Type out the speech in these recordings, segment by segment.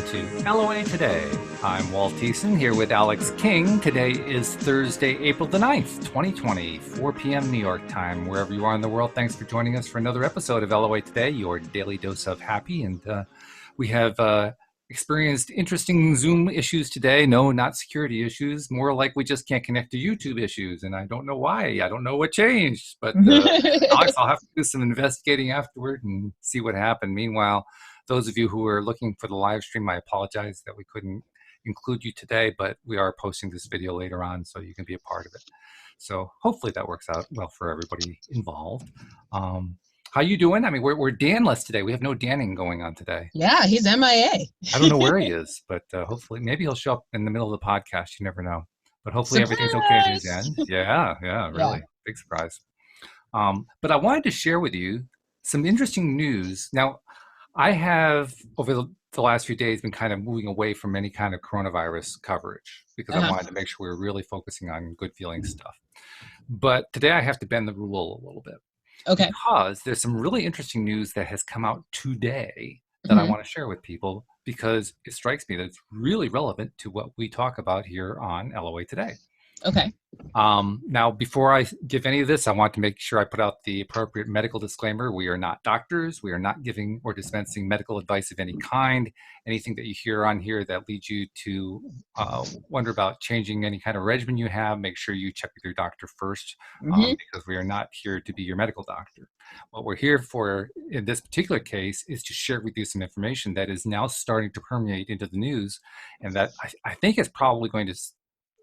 to LOA Today. I'm Walt here with Alex King. Today is Thursday, April the 9th, 2020, 4 p.m. New York time. Wherever you are in the world, thanks for joining us for another episode of LOA Today, your daily dose of happy. And we have experienced interesting Zoom issues today. No, not security issues. More like we just can't connect to YouTube issues. And I don't know why. I don't know what changed. But Alex, I'll have to do some investigating afterward and see what happened. Meanwhile, those of you who are looking for the live stream, I apologize that we couldn't include you today, but we are posting this video later on so you can be a part of it. So hopefully that works out well for everybody involved. How you doing? I mean, we're Danless today. We have no Danning going on today. Yeah, he's MIA. I don't know where he is, but hopefully, maybe he'll show up in the middle of the podcast. You never know. But hopefully everything's okay at his end. Yeah, really. Yeah. Big surprise. But I wanted to share with you some interesting news. Now, I have, over the last few days, been kind of moving away from any kind of coronavirus coverage because I wanted to make sure we were really focusing on good feeling stuff. But today I have to bend the rule a little bit. Okay. Because there's some really interesting news that has come out today that I want to share with people because it strikes me that it's really relevant to what we talk about here on LOA Today. Okay. Now, before I give any of this, I want to make sure I put out the appropriate medical disclaimer. We are not doctors. We are not giving or dispensing medical advice of any kind. Anything that you hear on here that leads you to wonder about changing any kind of regimen you have, make sure you check with your doctor first because we are not here to be your medical doctor. What we're here for in this particular case is to share with you some information that is now starting to permeate into the news and that I think is probably going to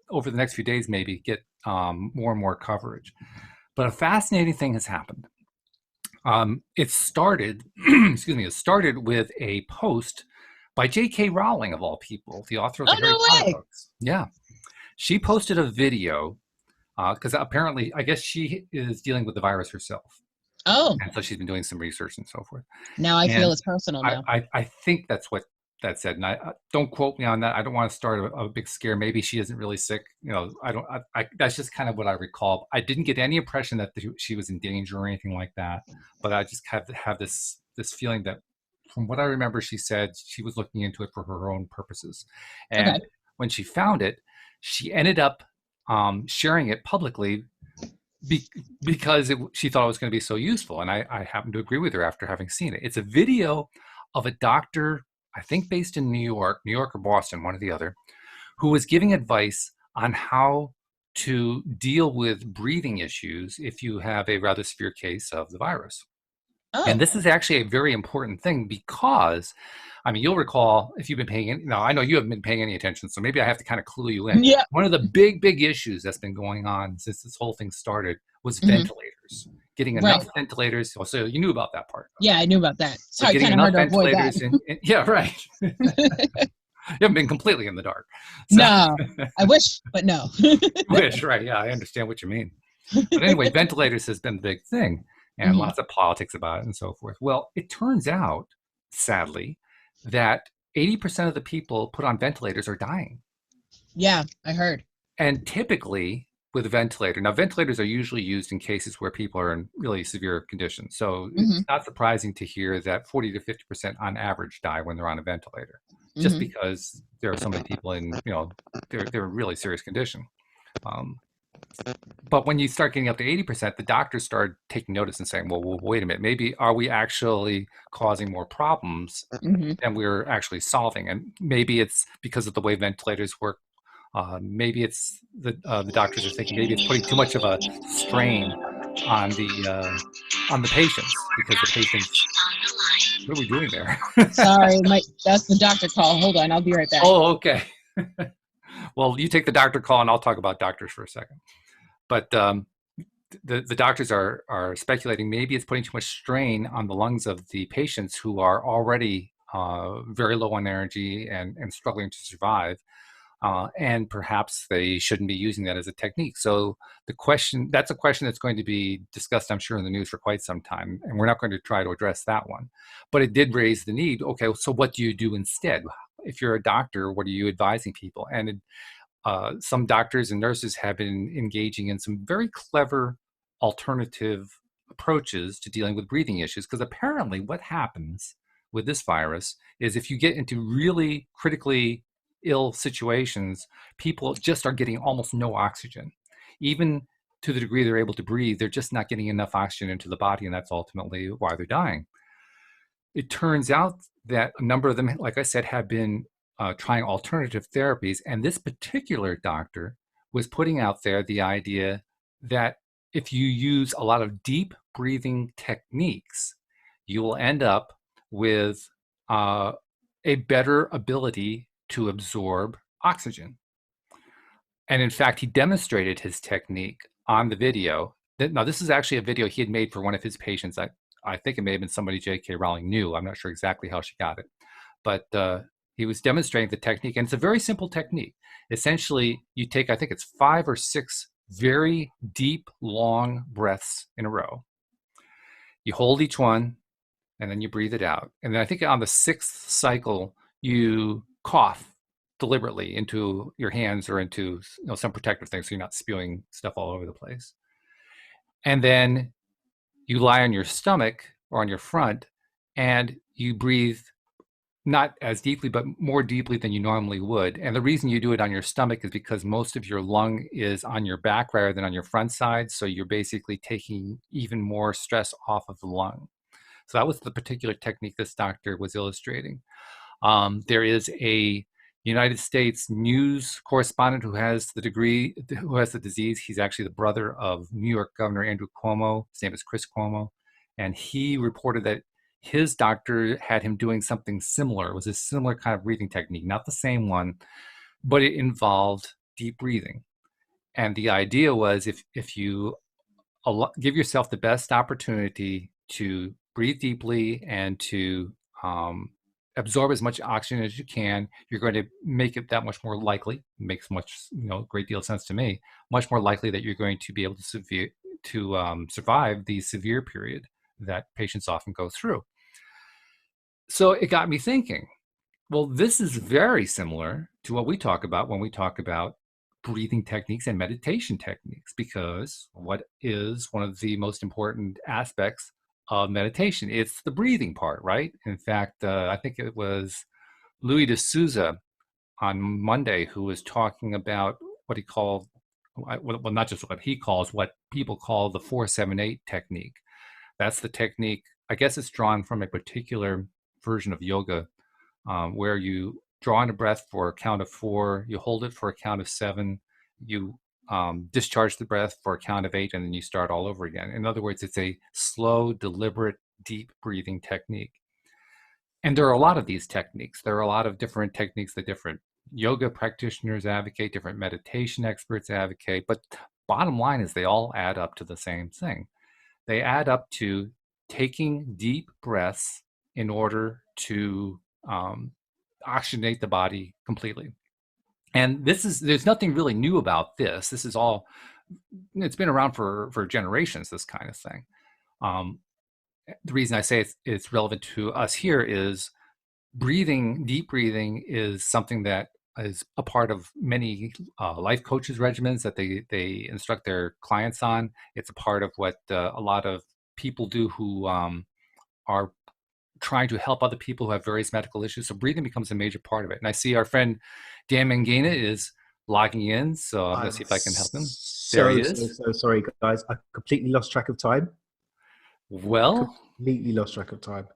over the next few days, maybe get more and more coverage. But a fascinating thing has happened. It started, it started with a post by J.K. Rowling, of all people, the author of the Harry Potter books. Yeah. She posted a video because apparently, I guess she is dealing with the virus herself. Oh. And so she's been doing some research and so forth. Now I feel it's personal now. I think that's what that said, and I don't quote me on that. I don't want to start a big scare. Maybe she isn't really sick. You know, that's just kind of what I recall. I didn't get any impression that she was in danger or anything like that. But I just have this feeling that, from what I remember, she said she was looking into it for her own purposes. And when she found it, she ended up sharing it publicly because she thought it was going to be so useful. And I happen to agree with her after having seen it. It's a video of a doctor, I think based in New York or Boston, one or the other, who was giving advice on how to deal with breathing issues if you have a rather severe case of the virus. Oh. And this is actually a very important thing because, I mean, you'll recall if you've been paying, I know you haven't been paying any attention, so maybe I have to kind of clue you in. Yeah. One of the big issues that's been going on since this whole thing started was ventilators. Getting enough ventilators. So you knew about that part. Yeah, I knew about that. So getting enough ventilators. Yeah, right. You haven't been completely in the dark. So. No, I wish, but no. Wish, right. Yeah, I understand what you mean. But anyway, ventilators has been the big thing and lots of politics about it and so forth. Well, it turns out, sadly, that 80% of the people put on ventilators are dying. Yeah, I heard. And typically, with a ventilator. Now, ventilators are usually used in cases where people are in really severe conditions. So it's not surprising to hear that 40 to 50% on average die when they're on a ventilator, just because there are so many people in, they're in really serious condition. But when you start getting up to 80%, the doctors start taking notice and saying, well, wait a minute, maybe are we actually causing more problems than we're actually solving? And maybe it's because of the way ventilators work. Maybe it's the doctors are thinking maybe it's putting too much of a strain on the patients because the patients. What are we doing there? Sorry, that's the doctor call. Hold on, I'll be right back. Oh, okay. Well, you take the doctor call, and I'll talk about doctors for a second. But the doctors are speculating maybe it's putting too much strain on the lungs of the patients who are already very low on energy and struggling to survive. And perhaps they shouldn't be using that as a technique. So that's a question that's going to be discussed, I'm sure, in the news for quite some time. And we're not going to try to address that one. But it did raise the need. Okay, so what do you do instead? If you're a doctor, what are you advising people? And some doctors and nurses have been engaging in some very clever alternative approaches to dealing with breathing issues. Because apparently what happens with this virus is if you get into really critically ill situations, people just are getting almost no oxygen. Even to the degree they're able to breathe, they're just not getting enough oxygen into the body, and that's ultimately why they're dying. It turns out that a number of them, like I said, have been trying alternative therapies, and this particular doctor was putting out there the idea that if you use a lot of deep breathing techniques, you will end up with a better ability to absorb oxygen. And in fact, he demonstrated his technique on the video. Now, this is actually a video he had made for one of his patients. I think it may have been somebody J.K. Rowling knew. I'm not sure exactly how she got it. But he was demonstrating the technique, and it's a very simple technique. Essentially, you take, I think it's 5 or 6 very deep, long breaths in a row. You hold each one, and then you breathe it out. And then I think on the 6th cycle, you cough deliberately into your hands or into some protective thing so you're not spewing stuff all over the place. And then you lie on your stomach or on your front, and you breathe not as deeply, but more deeply than you normally would. And the reason you do it on your stomach is because most of your lung is on your back rather than on your front side. So you're basically taking even more stress off of the lung. So that was the particular technique this doctor was illustrating. There is a United States news correspondent who has the disease. He's actually the brother of New York Governor Andrew Cuomo. His name is Chris Cuomo. And he reported that his doctor had him doing something similar. It was a similar kind of breathing technique, not the same one, but it involved deep breathing. And the idea was if you give yourself the best opportunity to breathe deeply and to absorb as much oxygen as you can, you're going to make it that much more likely. It makes great deal of sense to me. Much more likely that you're going to be able to survive the severe period that patients often go through. So it got me thinking. Well, this is very similar to what we talk about when we talk about breathing techniques and meditation techniques, because what is one of the most important aspects of meditation? It's the breathing part, right? In fact, I think it was Louis de Souza on Monday who was talking about what he called, well, not just what he calls, what people call the 4-7-8 technique. That's the technique, I guess it's drawn from a particular version of yoga where you draw in a breath for a count of 4, you hold it for a count of 7, you discharge the breath for a count of 8, and then you start all over again. In other words, it's a slow, deliberate, deep breathing technique. And there are a lot of these techniques. There are a lot of different techniques that different yoga practitioners advocate, different meditation experts advocate, but bottom line is they all add up to the same thing. They add up to taking deep breaths in order to oxygenate the body completely. And there's nothing really new about this. This is all, it's been around for generations, this kind of thing. The reason I say it's relevant to us here is deep breathing is something that is a part of many life coaches regimens that they instruct their clients on. It's a part of what a lot of people do who are trying to help other people who have various medical issues. So breathing becomes a major part of it. And I see our friend Dan Mangina is logging in, so I'm going to see if I can help him. There he is. So sorry, guys. I completely lost track of time. Well, Completely lost track of time.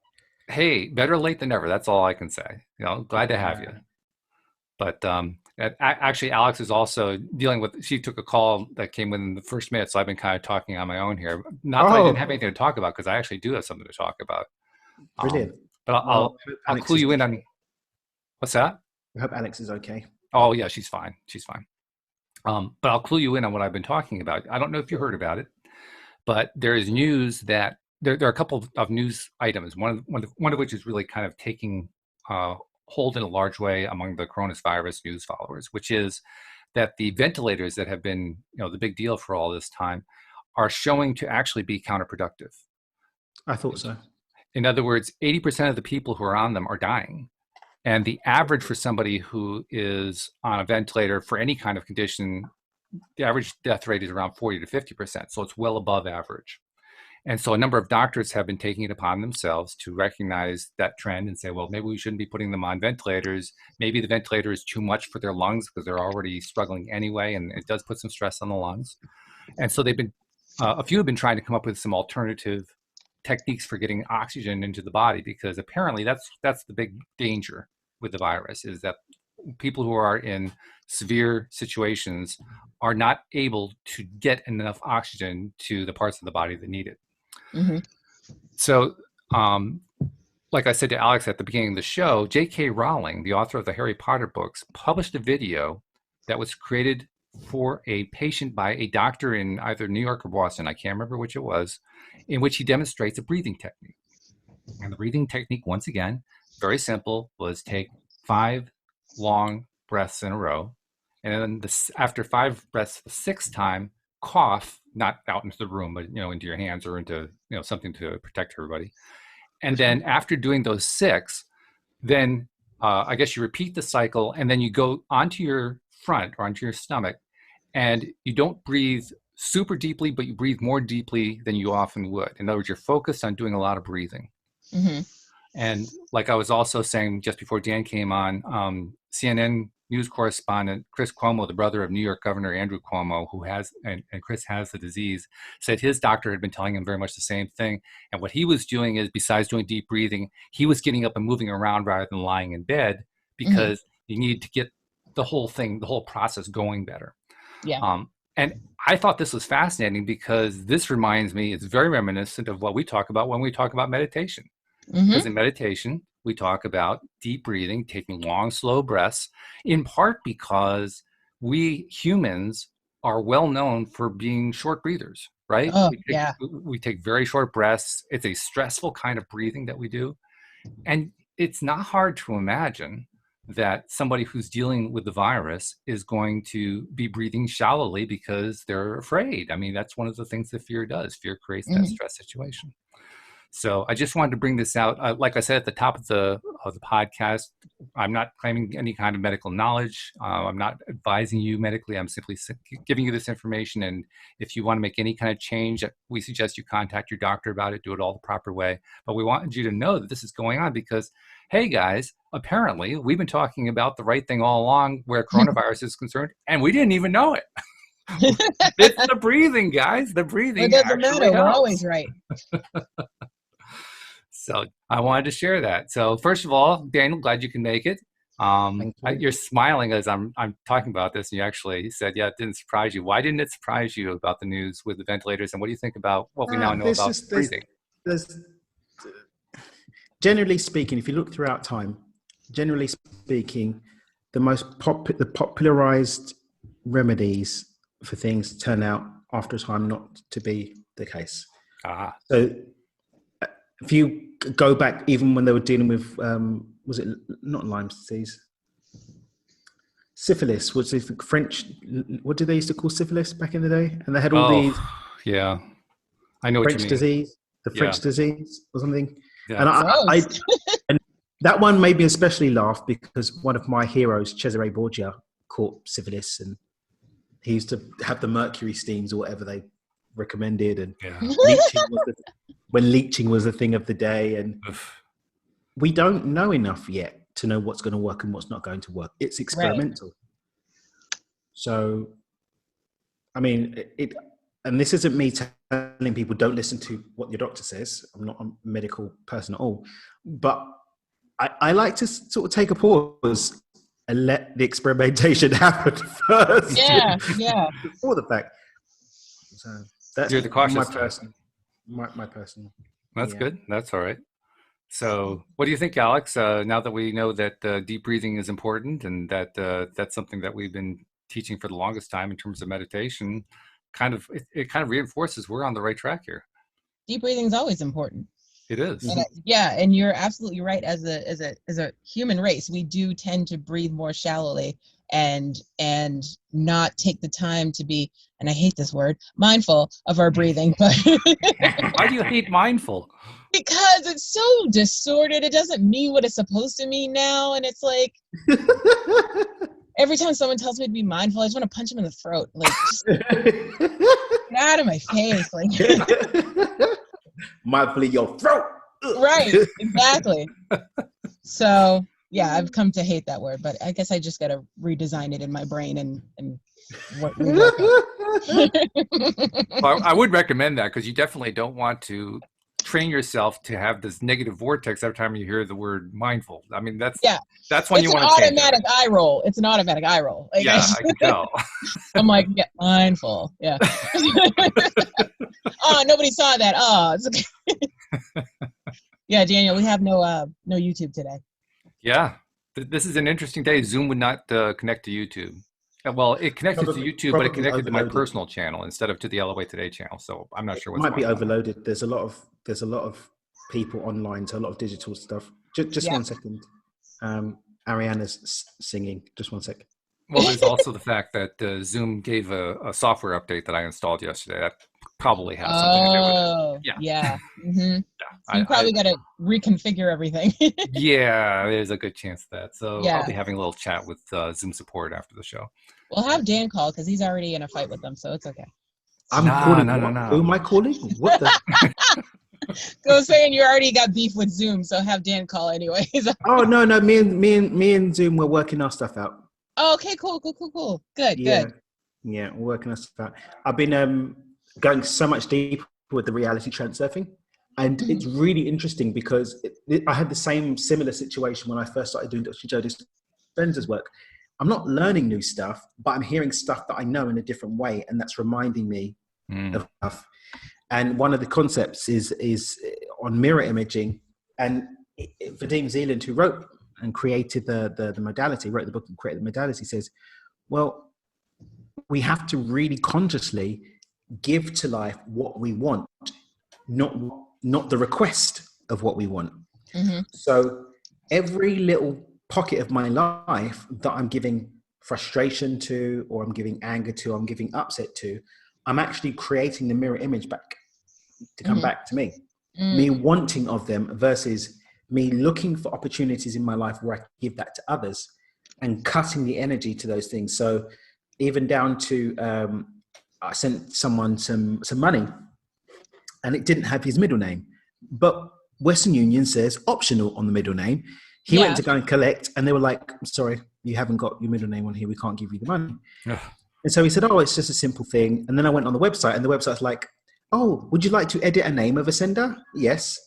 Hey, better late than never. That's all I can say. Glad to have you. But actually, Alex is also dealing with, she took a call that came within the first minute, so I've been kind of talking on my own here. Not that I didn't have anything to talk about, because I actually do have something to talk about. Brilliant. But I'll clue you in on, what's that? I hope Alex is okay. Oh, yeah, she's fine. She's fine. But I'll clue you in on what I've been talking about. I don't know if you heard about it, but there is news that there are a couple of news items, one of which is really kind of taking hold in a large way among the coronavirus news followers, which is that the ventilators that have been the big deal for all this time are showing to actually be counterproductive. I thought so. In other words, 80% of the people who are on them are dying. And the average for somebody who is on a ventilator for any kind of condition, the average death rate is around 40 to 50%. So it's well above average. And so a number of doctors have been taking it upon themselves to recognize that trend and say, well, maybe we shouldn't be putting them on ventilators. Maybe the ventilator is too much for their lungs because they're already struggling anyway, and it does put some stress on the lungs. And so they've been, a few have been trying to come up with some alternative techniques for getting oxygen into the body, because apparently that's the big danger with the virus, is that people who are in severe situations are not able to get enough oxygen to the parts of the body that need it. Mm-hmm. So, like I said to Alex at the beginning of the show, J.K. Rowling, the author of the Harry Potter books, published a video that was created for a patient by a doctor in either New York or Boston, I can't remember which it was, in which he demonstrates a breathing technique. And the breathing technique, once again, very simple, was take 5 long breaths in a row, and then after 5 breaths the 6th time, cough, not out into the room, but into your hands or into something to protect everybody. And then after doing those 6, then I guess you repeat the cycle, and then you go onto your front or onto your stomach, and you don't breathe super deeply, but you breathe more deeply than you often would. In other words, you're focused on doing a lot of breathing. Mm-hmm. And like I was also saying just before Dan came on, CNN news correspondent Chris Cuomo, the brother of New York Governor Andrew Cuomo, who has, and Chris has the disease, said his doctor had been telling him very much the same thing. And what he was doing is, besides doing deep breathing, he was getting up and moving around rather than lying in bed, because you need to get the whole thing, the whole process going better. Yeah. And I thought this was fascinating because this reminds me, it's very reminiscent of what we talk about when we talk about meditation. Because in meditation, we talk about deep breathing, taking long, slow breaths, in part because we humans are well known for being short breathers, right? Oh, We take very short breaths. It's a stressful kind of breathing that we do. And it's not hard to imagine that somebody who's dealing with the virus is going to be breathing shallowly because they're afraid. I mean, that's one of the things that fear does. Fear creates that stress situation. So I just wanted to bring this out. Like I said at the top of the podcast, I'm not claiming any kind of medical knowledge. I'm not advising you medically. I'm simply giving you this information. And if you want to make any kind of change, we suggest you contact your doctor about it. Do it all the proper way. But we wanted you to know that this is going on because, hey guys, apparently we've been talking about the right thing all along where coronavirus is concerned, and we didn't even know it. It's the breathing, guys. The breathing. It doesn't matter. We're always right. So I wanted to share that. So first of all, Daniel, glad you can make it. Thank you. You're smiling as I'm talking about this, and you actually said, yeah, it didn't surprise you. Why didn't it surprise you about the news with the ventilators, and what do you think about what we now know about breathing? Generally speaking, if you look throughout time, generally speaking, the popularized remedies for things turn out after a time not to be the case. So if you go back, even when they were dealing with, was it not Lyme's disease? Syphilis, was it the French, what did they used to call syphilis back in the day? And they had all these yeah, I know French what you mean. disease, the French disease or something. Yeah. And I and that one made me especially laugh because one of my heroes, Cesare Borgia, caught syphilis, and he used to have the mercury steams or whatever they recommended, and leeching was the thing of the day. And we don't know enough yet to know what's going to work and what's not going to work. It's experimental. Right. So, I mean, and this isn't me telling people don't listen to what your doctor says. I'm not a medical person at all, but I like to sort of take a pause and let the experimentation happen first. Yeah. Before the fact. So that's You're the cautious my personal. That's good. That's all right. So what do you think, Alex? Now that we know that deep breathing is important, and that that's something that we've been teaching for the longest time in terms of meditation, it kind of reinforces we're on the right track here. Deep breathing is always important. It is. And you're absolutely right. As a human race, we do tend to breathe more shallowly and not take the time to be, and I hate this word, mindful of our breathing. But why do you hate mindful? Because it's so distorted. It doesn't mean what it's supposed to mean now, and it's like every time someone tells me to be mindful, I just want to punch them in the throat. Like, just get out of my face. Like, mindfully your throat. Right, exactly. So yeah, I've come to hate that word, but I guess I just got to redesign it in my brain and rework it. Well, I would recommend that because you definitely don't want to train yourself to have this negative vortex every time you hear the word mindful. I mean, Yeah, that's when it's you an want to change it. automatic eye roll. It's an automatic eye roll. Like, Yeah, I can tell. I'm like, yeah, mindful. Yeah. Oh, nobody saw that. Oh, it's okay. Yeah, Daniel, we have no YouTube today. Yeah, this is an interesting day. Zoom would not connect to YouTube. Well, it connected to YouTube, but it Probably connected to my overloaded. personal channel instead of to the LOA Today channel. So I'm not sure what's Might be going on. overloaded. There's a lot of people online, so a lot of digital stuff. Just Yeah. 1 second. Ariana's singing. Just 1 second. Well, there's also the fact that Zoom gave a software update that I installed yesterday. That probably has something to do with it. Oh, Yeah. yeah. Mm-hmm. Yeah. So you probably got to reconfigure everything. Yeah, there's a good chance of that. So Yeah. I'll be having a little chat with Zoom support after the show. We'll have Dan call because he's already in a fight with them, so it's okay. I'm calling. Who am I calling? What the? Go saying you already got beef with Zoom, so have Dan call anyways. Oh no. Me and Zoom were working our stuff out. Oh, okay, cool. Good. Yeah, we're working our stuff out. I've been going so much deeper with the reality transurfing, and it's really interesting because I had the similar situation when I first started doing Dr. Joe Dispenza's work. I'm not learning new stuff, but I'm hearing stuff that I know in a different way, and that's reminding me of stuff. And one of the concepts is on mirror imaging, and Vadim Zeeland, who wrote and created the modality, wrote the book and created the modality, says, well, we have to really consciously give to life what we want, not the request of what we want. Mm-hmm. So every little pocket of my life that I'm giving frustration to, or I'm giving anger to, or I'm giving upset to, I'm actually creating the mirror image back to come back to me. Me wanting of them versus me looking for opportunities in my life where I can give that to others and cutting the energy to those things. So even down to, I sent someone some money and it didn't have his middle name, but Western Union says optional on the middle name. He went to go and collect and they were like, sorry, you haven't got your middle name on here. We can't give you the money. And so he said, oh, it's just a simple thing. And then I went on the website and the website's like, oh, would you like to edit a name of a sender? Yes.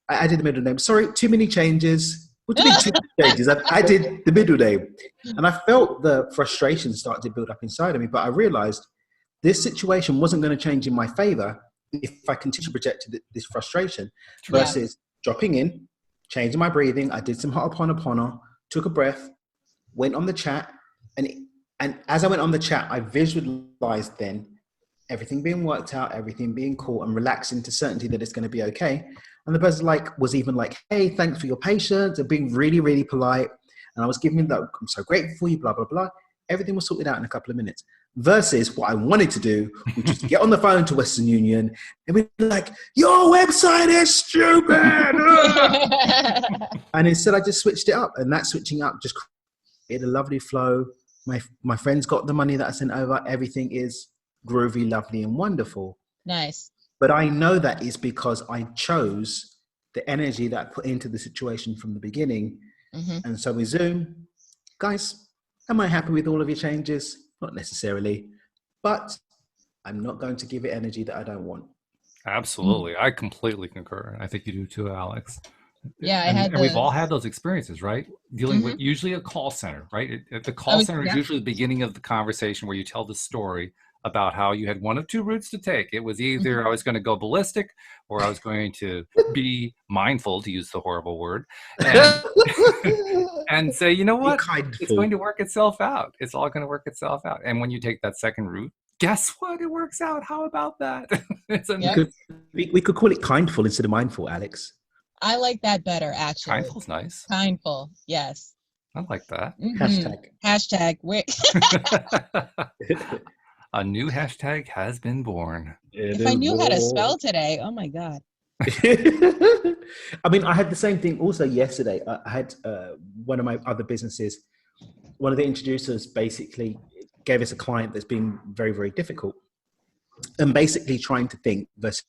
I added the middle name. Sorry, too many changes. What do you mean too many changes? I've added the middle name. And I felt the frustration start to build up inside of me, but I realized this situation wasn't going to change in my favor if I continue to project this frustration versus dropping in, changing my breathing. I did some ho'oponopono, took a breath, went on the chat. And as I went on the chat, I visualized then everything being worked out, everything being cool and relaxed into certainty that it's going to be okay. And the person was even like, hey, thanks for your patience and being really, really polite. And I was giving him that, I'm so grateful for you, blah, blah, blah. Everything was sorted out in a couple of minutes versus what I wanted to do, which was to get on the phone to Western Union and be like, your website is stupid. And instead I just switched it up, and that switching up just created a lovely flow. My friends got the money that I sent over. Everything is groovy, lovely, and wonderful. Nice. But I know that is because I chose the energy that I put into the situation from the beginning. And so with Zoom, guys, am I happy with all of your changes? Not necessarily, but I'm not going to give it energy that I don't want. Absolutely. I completely concur. I think you do too, Alex. Yeah, and we've all had those experiences, right? Dealing with usually a call center, right? The call center is usually the beginning of the conversation where you tell the story about how you had one of two routes to take. It was either I was going to go ballistic or I was going to be mindful, to use the horrible word, and say, you know what? It's going to work itself out. It's all going to work itself out. And when you take that second route, guess what? It works out. How about that? We could call it kindful instead of mindful, Alex. I like that better, actually. Kindful's nice. Kindful, yes. I like that. Hashtag. A new hashtag has been born. If I knew how to spell today, oh my God. I mean, I had the same thing also yesterday. I had one of my other businesses, one of the introducers basically gave us a client that's been very, very difficult and basically trying to think versus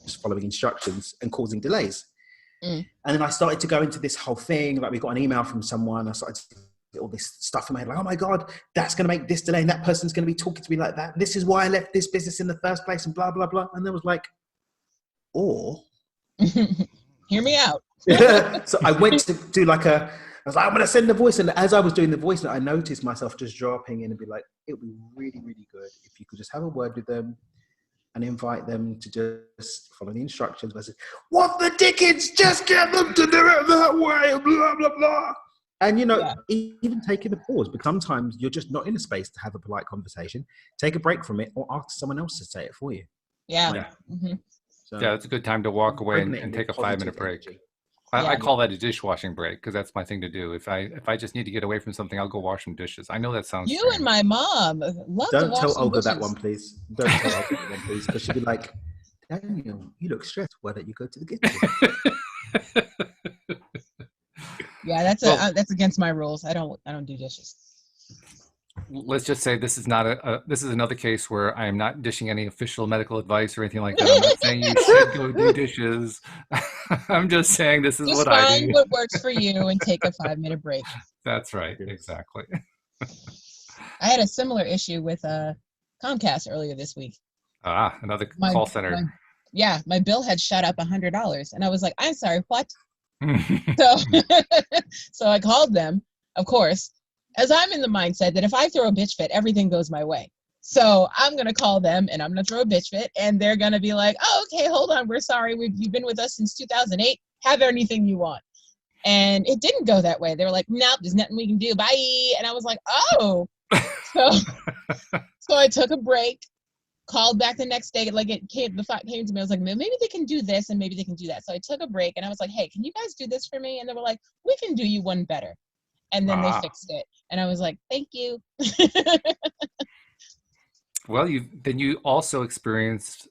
just following instructions and causing delays. Mm. And then I started to go into this whole thing, like we got an email from someone. I started to get all this stuff in my head, like, oh my God, that's going to make this delay, and that person's going to be talking to me like that. This is why I left this business in the first place, and blah, blah, blah. And there was like, or hear me out. so I went to do I was like, I'm going to send the voice. And as I was doing the voice, I noticed myself just dropping in and be like, it would be really, really good if you could just have a word with them and invite them to just follow the instructions. I said, what the dickens? Just get them to do it that way, blah, blah, blah. And, even taking a pause, because sometimes you're just not in a space to have a polite conversation. Take a break from it or ask someone else to say it for you. Yeah. So, yeah, it's a good time to walk away and take a 5-minute break. I call that a dishwashing break because that's my thing to do. If I just need to get away from something, I'll go wash some dishes. I know that sounds You strange. and my mom love to wash don't tell some Olga dishes. that one, please. Don't tell Olga that one, please, because she'll be like, Daniel, you look stressed. Why don't you go to the kitchen? Yeah, that's against my rules. I don't do dishes. Let's just say this is not this is another case where I am not dishing any official medical advice or anything like that. I'm not saying you should go do dishes. I'm just saying this is Just what I find do. what works for you and take a 5-minute break. That's right. Exactly. I had a similar issue with Comcast earlier this week. Another call center. My bill had shot up $100, and I was like, I'm sorry, what? So I called them, of course, as I'm in the mindset that if I throw a bitch fit, everything goes my way. So I'm going to call them and I'm going to throw a bitch fit, and they're going to be like, oh, okay, hold on. We're sorry. You've been with us since 2008. Have anything you want. And it didn't go that way. They were like, nope, there's nothing we can do. Bye. And I was like, oh. So I took a break, called back the next day. Like the thought came to me. I was like, maybe they can do this and maybe they can do that. So I took a break and I was like, hey, can you guys do this for me? And they were like, we can do you one better. And then they fixed it. And I was like, thank you. Well, you also experienced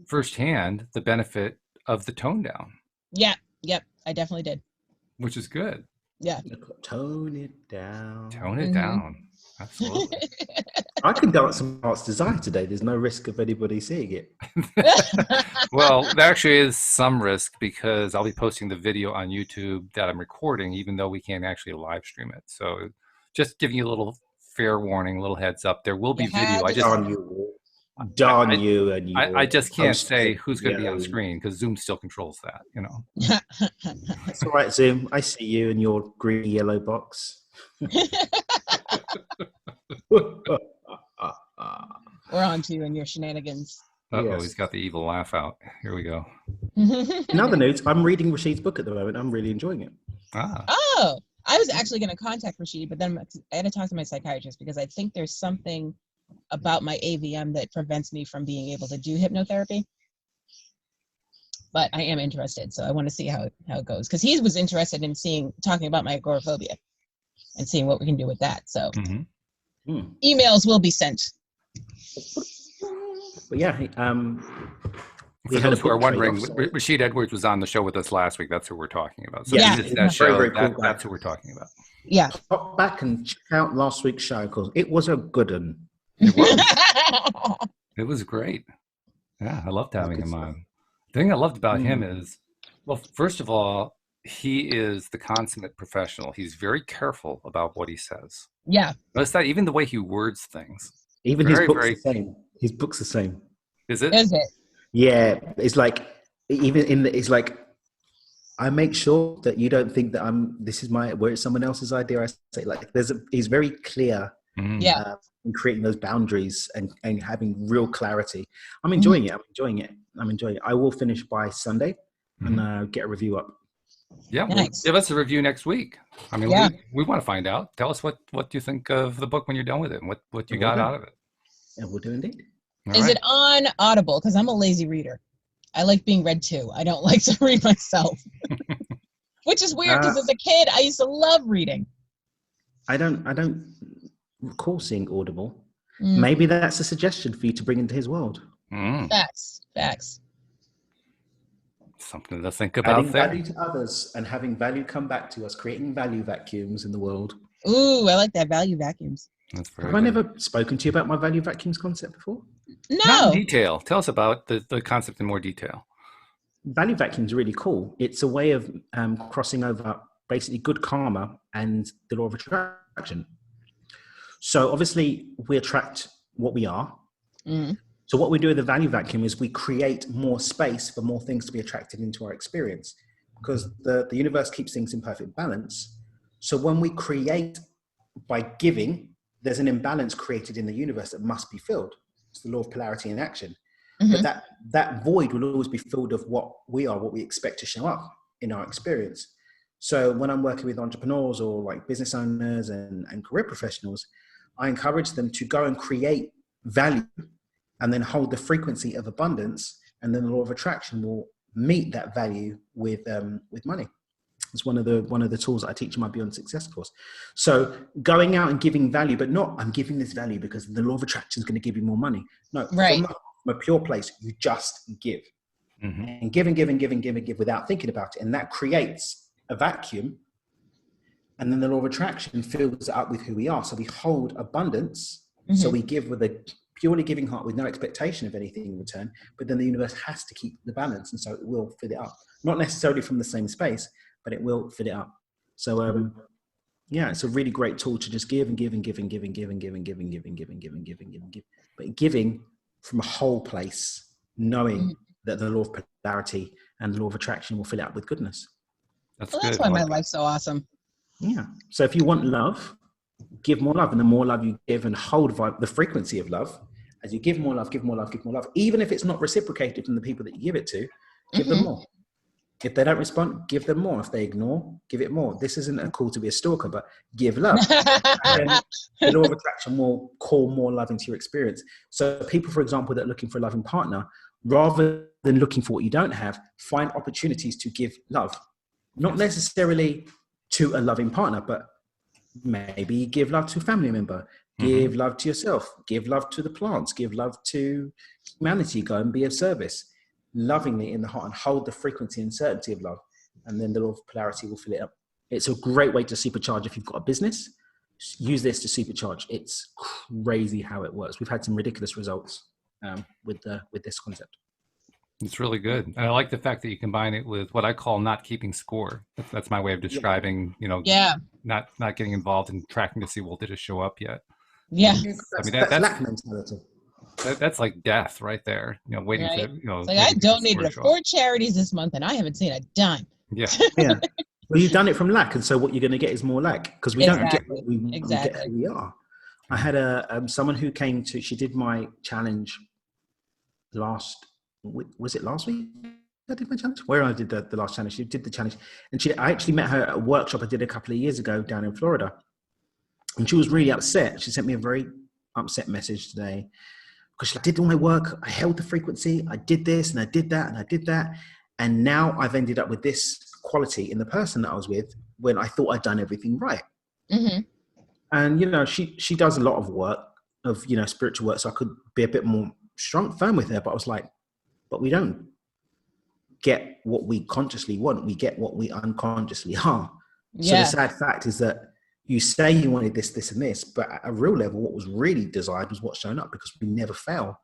firsthand the benefit of the tone down. Yeah. Yep. I definitely did. Which is good. Yeah. Tone it down. Tone it down. Absolutely. I can dance some Heart's Desire today. There's no risk of anybody seeing it. Well, there actually is some risk because I'll be posting the video on YouTube that I'm recording, even though we can't actually live stream it. So just giving you a little fair warning, a little heads up. There will be video. I just can't say who's going to be on screen because Zoom still controls that, That's all right, Zoom. I see you in your green yellow box. We're on to you and your shenanigans. Yes. He's got the evil laugh out. Here we go. In other news, I'm reading Rashid's book at the moment. I'm really enjoying it. Oh, I was actually going to contact Rashid, but then I had to talk to my psychiatrist because I think there's something about my AVM that prevents me from being able to do hypnotherapy. But I am interested, so I want to see how it goes. Because he was interested in talking about my agoraphobia and seeing what we can do with that. So emails will be sent. But yeah, for those who are wondering, Rashid Edwards was on the show with us last week. That's who we're talking about. So yeah, that show, very cool that's who we're talking about. Yeah. Pop back and check out last week's show because it was a good one. It was. It was great. Yeah, I loved having him on. The thing I loved about him is, well, first of all, he is the consummate professional. He's very careful about what he says. Yeah. Notice that even the way he words things. Even his book's the same. His book's the same. Is it? Is it? Yeah. It's like, it's like, I make sure that you don't think that where it's someone else's idea. I say like, he's very clear in creating those boundaries and having real clarity. I'm enjoying it. I will finish by Sunday and get a review up. Yeah, nice. Well, give us a review next week. I mean, we want to find out. Tell us what you think of the book when you're done with it and what you got out of it. Yeah, we'll do indeed. Is it on Audible? Because I'm a lazy reader. I like being read to. I don't like to read myself. Which is weird because as a kid, I used to love reading. I don't recall seeing Audible. Maybe that's a suggestion for you to bring into his world. Facts. Something to think about. Adding value to others and having value come back to us, creating value vacuums in the world. Ooh, I like that. Value vacuums. That's Have very I good. never spoken to you about my value vacuums concept before? Not in No. detail. Tell us about the concept in more detail. Value vacuums are really cool. It's a way of crossing over basically good karma and the law of attraction. So obviously we attract what we are. Mm. So what we do with the value vacuum is we create more space for more things to be attracted into our experience, because the universe keeps things in perfect balance. So when we create by giving, there's an imbalance created in the universe that must be filled. It's the law of polarity in action. But Mm-hmm. that void will always be filled of what we are, what we expect to show up in our experience. So when I'm working with entrepreneurs or like business owners and career professionals, I encourage them to go and create value and then hold the frequency of abundance, and then the law of attraction will meet that value with money. It's one of the tools that I teach in my Beyond Success course. So going out and giving value, but not I'm giving this value because the law of attraction is going to give you more money. No, Right. from a pure place, you just give. Mm-hmm. And give and give and give and give and give without thinking about it. And that creates a vacuum. And then the law of attraction fills it up with who we are. So we hold abundance. Mm-hmm. So we give with a purely giving heart with no expectation of anything in return. But then the universe has to keep the balance. And so it will fill it up. Not necessarily from the same space, but it will fill it up. So yeah, it's a really great tool to just give and give and give and give and give and give and give and give and give and give and give and give and give. But giving from a whole place, knowing that the law of polarity and the law of attraction will fill it up with goodness. That's Well, good. that's why I my like life's so awesome. Yeah. So if you want love, give more love. And the more love you give and hold the frequency of love, as you give more love, give more love, give more love, even if it's not reciprocated from the people that you give it to, give them more. If they don't respond, give them more. If they ignore, give it more. This isn't a call to be a stalker, but give love. And the law of attraction will call more love into your experience. So people, for example, that are looking for a loving partner, rather than looking for what you don't have, find opportunities to give love. Not necessarily to a loving partner, but maybe give love to a family member, give love to yourself, give love to the plants, give love to humanity, go and be of service. Lovingly in the heart and hold the frequency and certainty of love, and then the law of polarity will fill it up. It's a great way to supercharge. If you've got a business, use this to supercharge. It's crazy how it works. We've had some ridiculous results with this concept. It's really good. And I like the fact that you combine it with what I call not keeping score. That's my way of describing, not getting involved in tracking to see, well, did it show up yet? Yeah. That's lack mentality. That's like death right there. Waiting Right. for It's like I donated to 4 charities this month and I haven't seen a dime. Yeah. Yeah. Well, you've done it from lack, and so what you're going to get is more lack, because we don't get what we get who we are. I had someone who came to. She did my challenge was it last week? I did my challenge. Where I did the last challenge, she did the challenge, and I actually met her at a workshop I did a couple of years ago down in Florida, and she was really upset. She sent me a very upset message today. Because I did all my work, I held the frequency, I did this and I did that and I did that. And now I've ended up with this quality in the person that I was with when I thought I'd done everything right. Mm-hmm. And, she does a lot of work, of, spiritual work. So I could be a bit more firm with her. But I was like, but we don't get what we consciously want. We get what we unconsciously are. Yeah. So the sad fact is that you say you wanted this, this, and this, but at a real level, what was really desired was what's shown up, because we never fail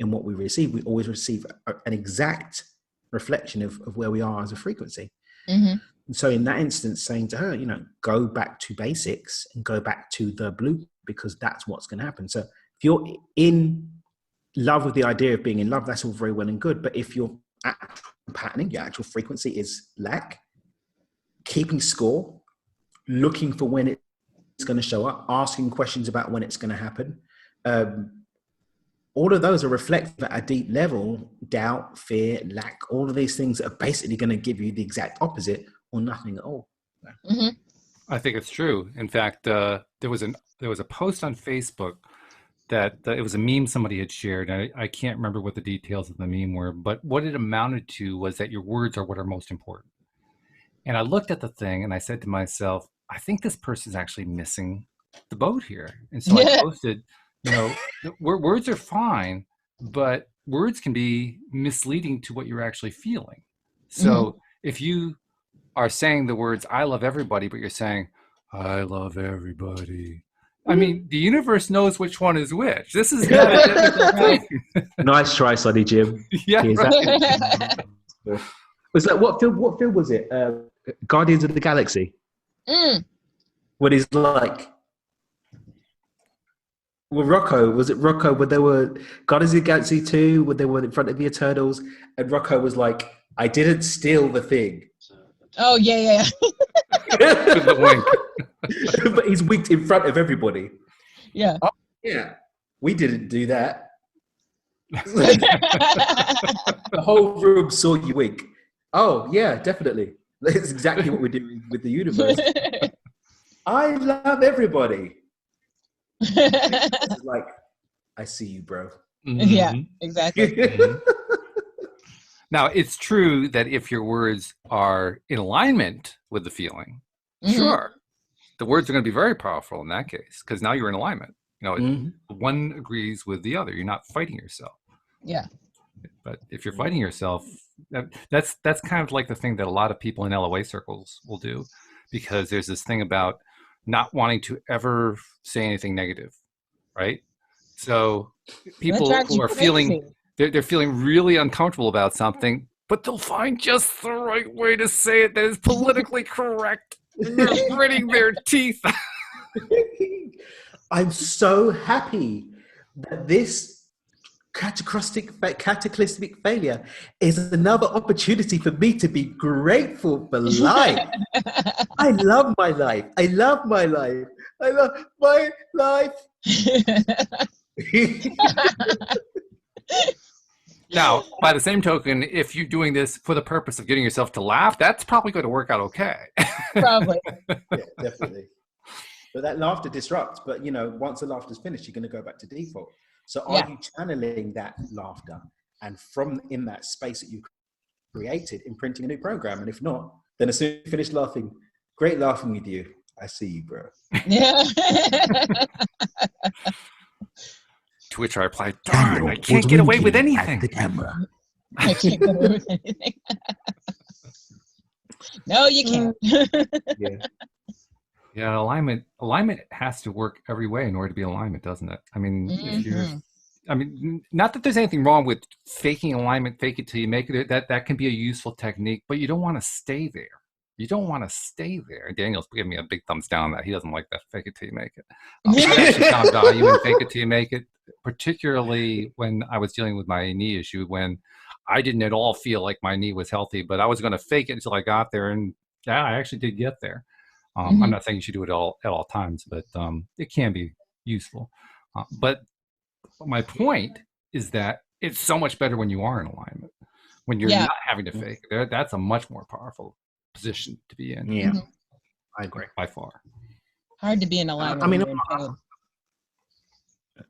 in what we receive. We always receive an exact reflection of where we are as a frequency. Mm-hmm. And so in that instance, saying to her, go back to basics and go back to the blue, because that's what's going to happen. So if you're in love with the idea of being in love, that's all very well and good. But if your actual patterning, your actual frequency is lack, keeping score, looking for when it's going to show up, asking questions about when it's going to happen. All of those are reflective at a deep level: doubt, fear, lack, all of these things that are basically going to give you the exact opposite or nothing at all. Mm-hmm. I think it's true. In fact, there was a post on Facebook that it was a meme somebody had shared. I can't remember what the details of the meme were, but what it amounted to was that your words are what are most important. And I looked at the thing and I said to myself, I think this person's actually missing the boat here. And so I posted, words are fine, but words can be misleading to what you're actually feeling. So if you are saying the words, I love everybody, but you're saying, I love everybody. I mean, the universe knows which one is which. This is not a difficult thing. Nice try, Sonny Jim. Yeah, Cheers. right. Was that what film? What film was it? Guardians of the Galaxy. Mm. When he's like, well, Rocco, was it Rocco when they were Guardians of the Galaxy 2 when they were in front of the Eternals, and Rocco was like, "I didn't steal the thing." Oh yeah. With the wink. But he's winked in front of everybody. Yeah. Oh, yeah, we didn't do that. The whole room saw you wink. Oh, yeah, definitely. That's exactly what we're doing with the universe. I love everybody. It's like, I see you, bro. Yeah, exactly. Now, it's true that if your words are in alignment with the feeling, sure, the words are going to be very powerful in that case, because now you're in alignment. One agrees with the other. You're not fighting yourself. Yeah. But if you're fighting yourself, that's kind of like the thing that a lot of people in LOA circles will do, because there's this thing about not wanting to ever say anything negative, right? So people who are feeling, they're feeling really uncomfortable about something, but they'll find just the right way to say it that is politically correct. They're gritting their teeth. I'm so happy that this cataclysmic failure is another opportunity for me to be grateful for life. I love my life. I love my life. I love my life. Now, by the same token, if you're doing this for the purpose of getting yourself to laugh, that's probably going to work out okay. Probably. Yeah, definitely. But that laughter disrupts. But, once the laughter's finished, you're going to go back to default. So are you channeling that laughter? And from in that space that you created, imprinting a new program? And if not, then as soon as you finish laughing, great laughing with you. I see you, bro. Yeah. To which I replied, darn, I can't get away with anything. The camera. I can't get away with anything. No, you can't. Yeah, alignment has to work every way in order to be alignment, doesn't it? I mean, not that there's anything wrong with faking alignment, fake it till you make it. That can be a useful technique, but you don't want to stay there. You don't want to stay there. And Daniel's giving me a big thumbs down on that. He doesn't like that fake it till you make it. I actually found value in fake it till you make it, particularly when I was dealing with my knee issue, when I didn't at all feel like my knee was healthy, but I was going to fake it until I got there. And yeah, I actually did get there. I'm not saying you should do it at all times, but it can be useful. But my point is that it's so much better when you are in alignment, when you're not having to fake. That's a much more powerful position to be in. Yeah, I agree. By far. Hard to be in alignment. When you're in pain.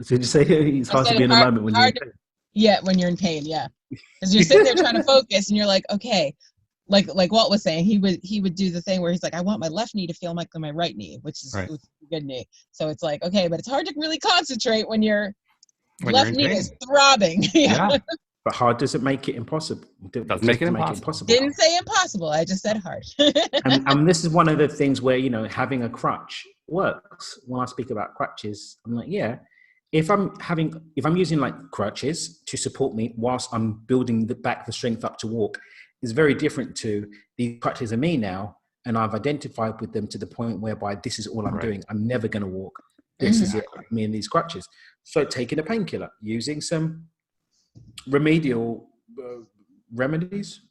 So you say it's hard to be in alignment when you're in pain? Yeah, when you're in pain, yeah. Because you're sitting there trying to focus and you're like, okay. Like Walt was saying, he would do the thing where he's like, I want my left knee to feel like my right knee, which is a good knee. So it's like, okay, but it's hard to really concentrate when your left knee is throbbing. Yeah. But hard doesn't make it impossible. Doesn't make it impossible. Didn't say impossible. I just said hard. and this is one of the things where, having a crutch works. When I speak about crutches, I'm like, if I'm using like crutches to support me whilst I'm building the strength up to walk, is very different to these crutches are me now, and I've identified with them to the point whereby this is all I'm doing. I'm never going to walk. This is it, me and these crutches. So taking a painkiller, using some remedial remedies,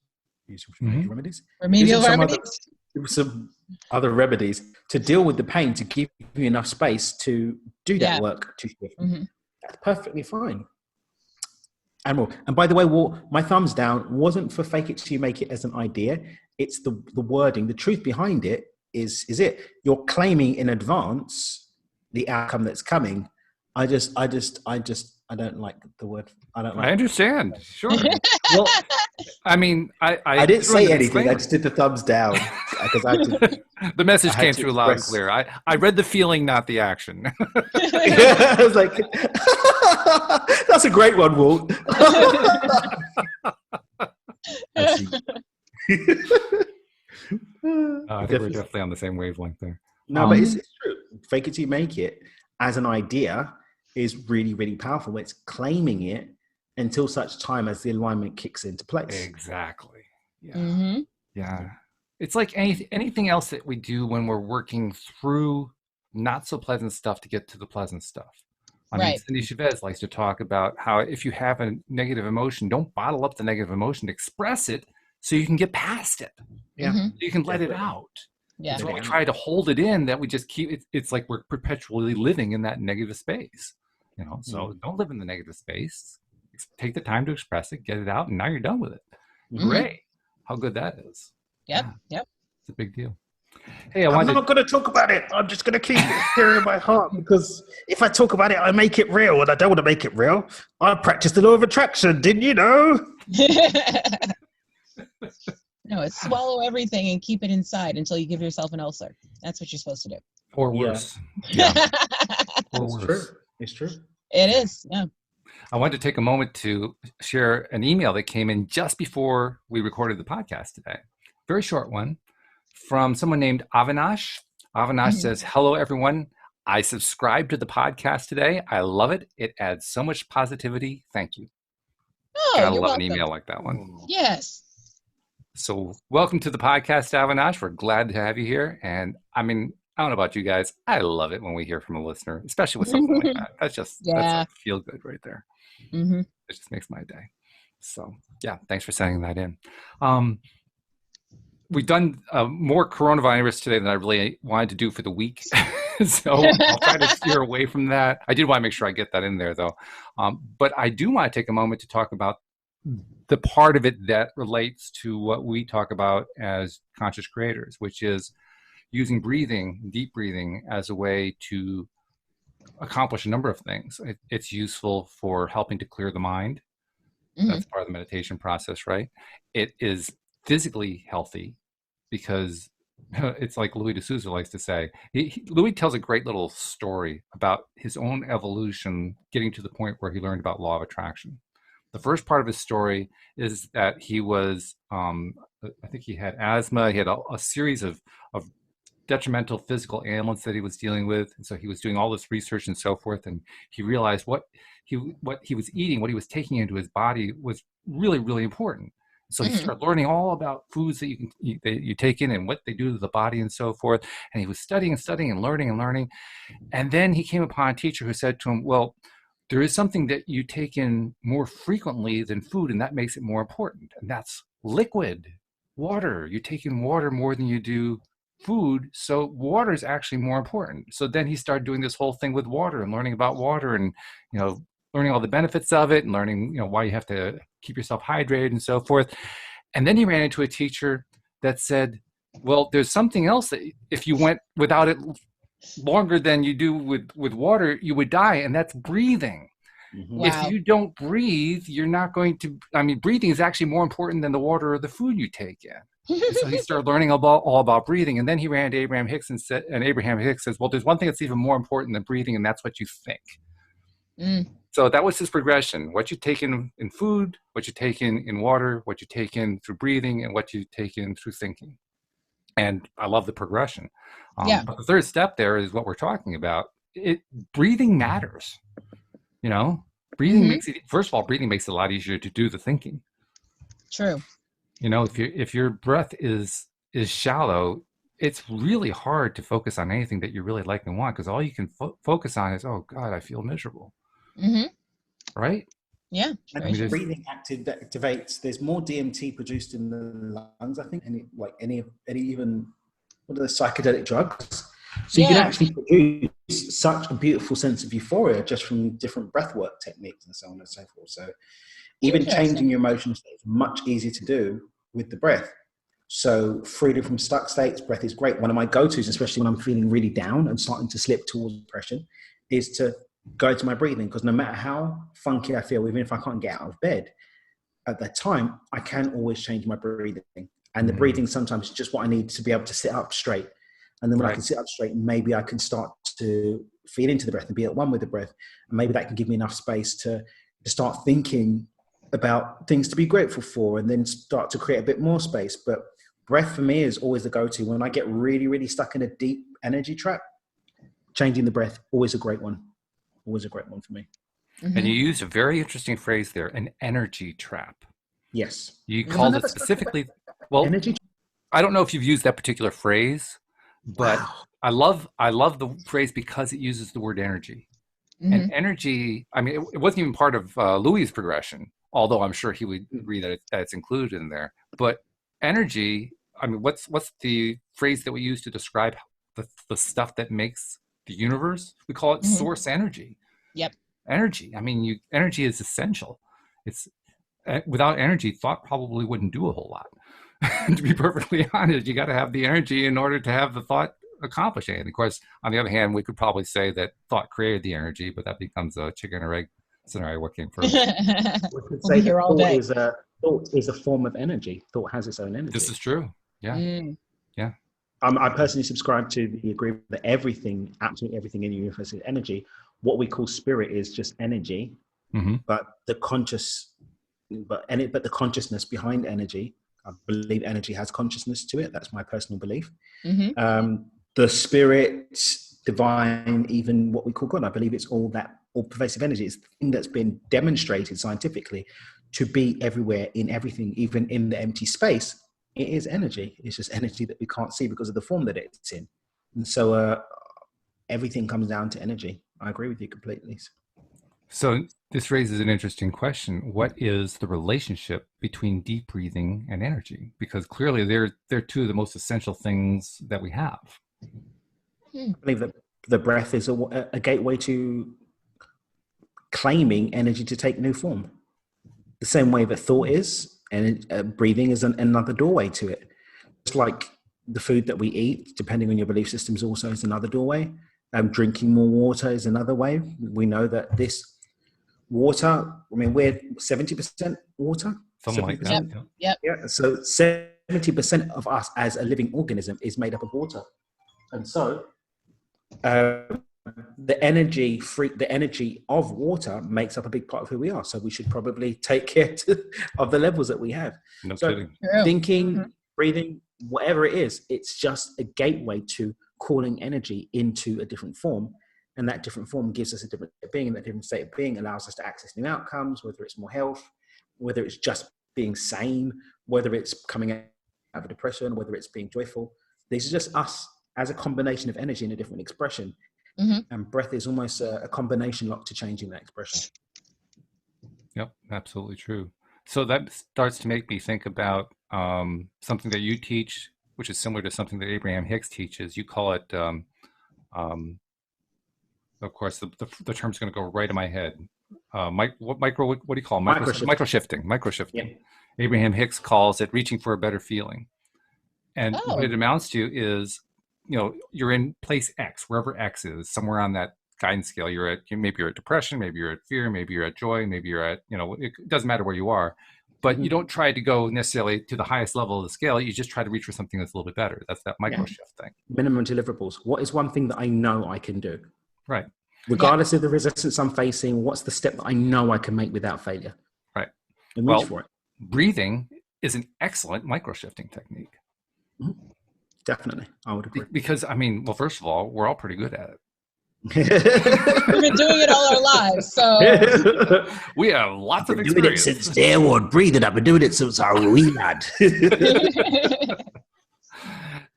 some other remedies to deal with the pain, to give you enough space to do that work. That's perfectly fine. And by the way, Walt, my thumbs down wasn't for fake it till you make it as an idea. It's the wording. The truth behind it is it. You're claiming in advance the outcome that's coming. I don't like the word. I understand. Sure. Well, I mean, I didn't say anything. I just did the thumbs down because the message came through loud and clear. I read the feeling, not the action. I was like, that's a great one, Walt. I think we're definitely on the same wavelength there. No, but it's true. Fake it till you make it as an idea is really, really powerful. It's claiming it until such time as the alignment kicks into place. Exactly. Yeah. Mm-hmm. Yeah. It's like anything else that we do when we're working through not so pleasant stuff to get to the pleasant stuff. I mean, Right. Cindy Chavez likes to talk about how if you have a negative emotion, don't bottle up the negative emotion, express it so you can get past it. Yeah. Mm-hmm. So you can let it out. Yeah. It's when we try to hold it in that we just keep it. It's like we're perpetually living in that negative space, you know. So don't live in the negative space. Take the time to express it, get it out, and now you're done with it. Mm-hmm. Hooray! How good that is. Yep. Yeah, Yep. it's a big deal. Hey, I'm not going to talk about it. I'm just going to keep it here in my heart, because if I talk about it, I make it real, and I don't want to make it real. I practice the law of attraction. Didn't you know? No, it's swallow everything and keep it inside until you give yourself an ulcer. That's what you're supposed to do. Or worse. Yeah. Or It's worse. true. It's true. It is. Yeah. I wanted to take a moment to share an email that came in just before we recorded the podcast today. Very short one from someone named Avinash. Avinash says, "Hello, everyone. I subscribed to the podcast today. I love it. It adds so much positivity. Thank you." Oh, Gotta you're love welcome. an email like that one. Yes. So welcome to the podcast, Avinash. We're glad to have you here. And I mean, I don't know about you guys. I love it when we hear from a listener, especially with something like that. That's just that's like feel good right there. Mm-hmm. It just makes my day. So yeah, thanks for sending that in. We've done more coronavirus today than I really wanted to do for the week. So I'll try to steer away from that. I did want to make sure I get that in there though. But I do want to take a moment to talk about the part of it that relates to what we talk about as conscious creators, which is using breathing, deep breathing, as a way to accomplish a number of things. It's useful for helping to clear the mind. That's part of the meditation process, right? It is physically healthy because it's like Louis de Souza likes to say. Louis tells a great little story about his own evolution getting to the point where he learned about law of attraction. The first part of his story is that he was, I think he had asthma. He had a series of detrimental physical ailments that he was dealing with. And so he was doing all this research and so forth. And he realized what he was eating, what he was taking into his body was really, really important. So he started learning all about foods that you take in and what they do to the body and so forth. And he was studying and learning. And then he came upon a teacher who said to him, well, there is something that you take in more frequently than food, and that makes it more important. And that's liquid, water. You take in water more than you do food, so water is actually more important. So then he started doing this whole thing with water and learning about water and, you know, learning all the benefits of it and learning, you know, why you have to keep yourself hydrated and so forth. And then he ran into a teacher that said, well, there's something else that if you went without it longer than you do with water, you would die, and that's breathing. Wow. If you don't breathe, you're not going to, I mean, breathing is actually more important than the water or the food you take in. So he started learning all about breathing, and then he ran to Abraham Hicks and Abraham Hicks says, well, there's one thing that's even more important than breathing, and that's what you think. So that was his progression: what you take in food, what you take in water, what you take in through breathing, and what you take in through thinking. And I love the progression. But the third step there is what we're talking about. Breathing matters. You know, breathing makes it, first of all, breathing makes it a lot easier to do the thinking. True. You know, if your breath is shallow, it's really hard to focus on anything that you really like and want, because all you can focus on is, oh God, I feel miserable. Right? Yeah. And I mean, breathing activates. There's more DMT produced in the lungs, I think, any even what are the psychedelic drugs. So you can actually produce such a beautiful sense of euphoria just from different breathwork techniques and so on and so forth. So even changing your emotional state is much easier to do with the breath. So freedom from stuck states, breath is great. One of my go-tos, especially when I'm feeling really down and starting to slip towards depression, is to go to my breathing, because no matter how funky I feel, even if I can't get out of bed at that time, I can always change my breathing. And the breathing sometimes is just what I need to be able to sit up straight. And then when I can sit up straight, maybe I can start to feel into the breath and be at one with the breath. And maybe that can give me enough space to start thinking about things to be grateful for, and then start to create a bit more space. But breath for me is always the go-to. When I get really, really stuck in a deep energy trap, changing the breath, always a great one. Always a great one for me. And you used a very interesting phrase there, an energy trap. Yes. You called it specifically, well, energy. I don't know if you've used that particular phrase, but Wow. I love the phrase because it uses the word energy. And energy, I mean, it wasn't even part of Louis' progression, although I'm sure he would agree that it's included in there. But energy, I mean, what's the phrase that we use to describe the stuff that makes the universe? We call it source energy. Yep. Energy. I mean, energy is essential. It's without energy, thought probably wouldn't do a whole lot. To be perfectly honest, you got to have the energy in order to have the thought accomplishing it. Of course, on the other hand, we could probably say that thought created the energy, but that becomes a chicken or egg scenario. What came first? We could We'll be say here that all day. thought is a form of energy. Thought has its own energy. This is true. Yeah. Yeah. I personally subscribe to the agreement that everything, absolutely everything in the universe is energy. What we call spirit is just energy, but the the consciousness behind energy, I believe energy has consciousness to it. That's my personal belief. The spirit, divine, even what we call God, I believe it's all pervasive energy. It's the thing that's been demonstrated scientifically to be everywhere in everything, even in the empty space. It is energy. It's just energy that we can't see because of the form that it's in. And so everything comes down to energy. I agree with you completely. So this raises an interesting question. What is the relationship between deep breathing and energy? Because clearly they're two of the most essential things that we have. I believe that the breath is a gateway to claiming energy to take new form. The same way that thought is, and breathing is another doorway to it. Just like the food that we eat, depending on your belief systems, also is another doorway. Drinking more water is another way. We know that this water, I mean, we're 70% water. Something 70%. Like that. Yep. Yeah. So 70% of us as a living organism is made up of water. And so the energy of water makes up a big part of who we are. So we should probably take care of the levels that we have. No so kidding. Thinking, breathing, whatever it is, it's just a gateway to calling energy into a different form. And that different form gives us a different state of being. And that different state of being allows us to access new outcomes, whether it's more health, whether it's just being sane, whether it's coming out of depression, whether it's being joyful. These are just us as a combination of energy in a different expression. And breath is almost a combination lock to changing that expression. Yep, absolutely true. So that starts to make me think about something that you teach, which is similar to something that Abraham Hicks teaches. You call it, of course, the term's going to go right in my head. What do you call it? Micro-shifting. Yeah. Abraham Hicks calls it reaching for a better feeling. And what it amounts to is, you're in place X, wherever X is, somewhere on that guidance scale. Maybe you're at depression, maybe you're at fear, maybe you're at joy, maybe you're at, it doesn't matter where you are, but you don't try to go necessarily to the highest level of the scale. You just try to reach for something that's a little bit better. That's that micro shift thing. Minimum deliverables. What is one thing that I know I can do? Right. Regardless of the resistance I'm facing, what's the step that I know I can make without failure? Right. And reach for it. Breathing is an excellent micro shifting technique. Definitely, I would agree. Because, first of all, we're all pretty good at it. We've been doing it all our lives, so we have lots of experience. Doing it since day one. Breathing. I've been doing it since I was a wee lad.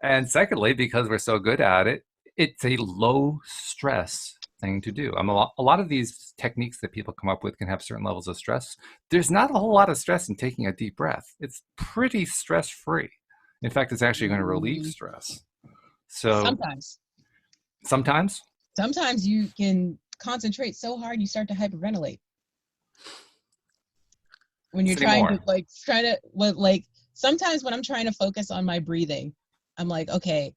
And secondly, because we're so good at it, it's a low stress thing to do. A lot of these techniques that people come up with can have certain levels of stress. There's not a whole lot of stress in taking a deep breath. It's pretty stress free. In fact, it's actually going to relieve stress. So sometimes you can concentrate so hard you start to hyperventilate. When you're sometimes when I'm trying to focus on my breathing, I'm like, okay,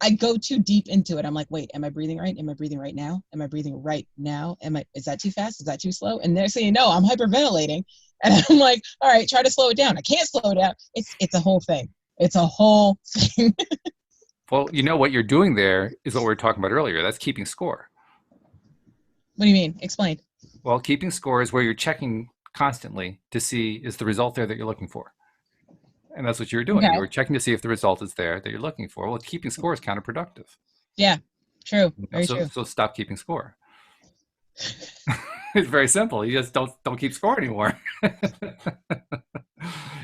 I go too deep into it. I'm like, wait, am I breathing right? Am I breathing right now? Am I breathing right now? Is that too fast? Is that too slow? And they're saying, no, I'm hyperventilating. And I'm like, all right, try to slow it down. I can't slow it down. It's a whole thing. It's a whole thing. Well, what you're doing there is what we were talking about earlier. That's keeping score. What do you mean? Explain. Well, keeping score is where you're checking constantly to see is the result there that you're looking for. And that's what you were doing. Okay. You were checking to see if the result is there that you're looking for. Well, keeping score is counterproductive. Yeah. True. Very So, true. so stop keeping score. It's very simple. You just don't keep score anymore.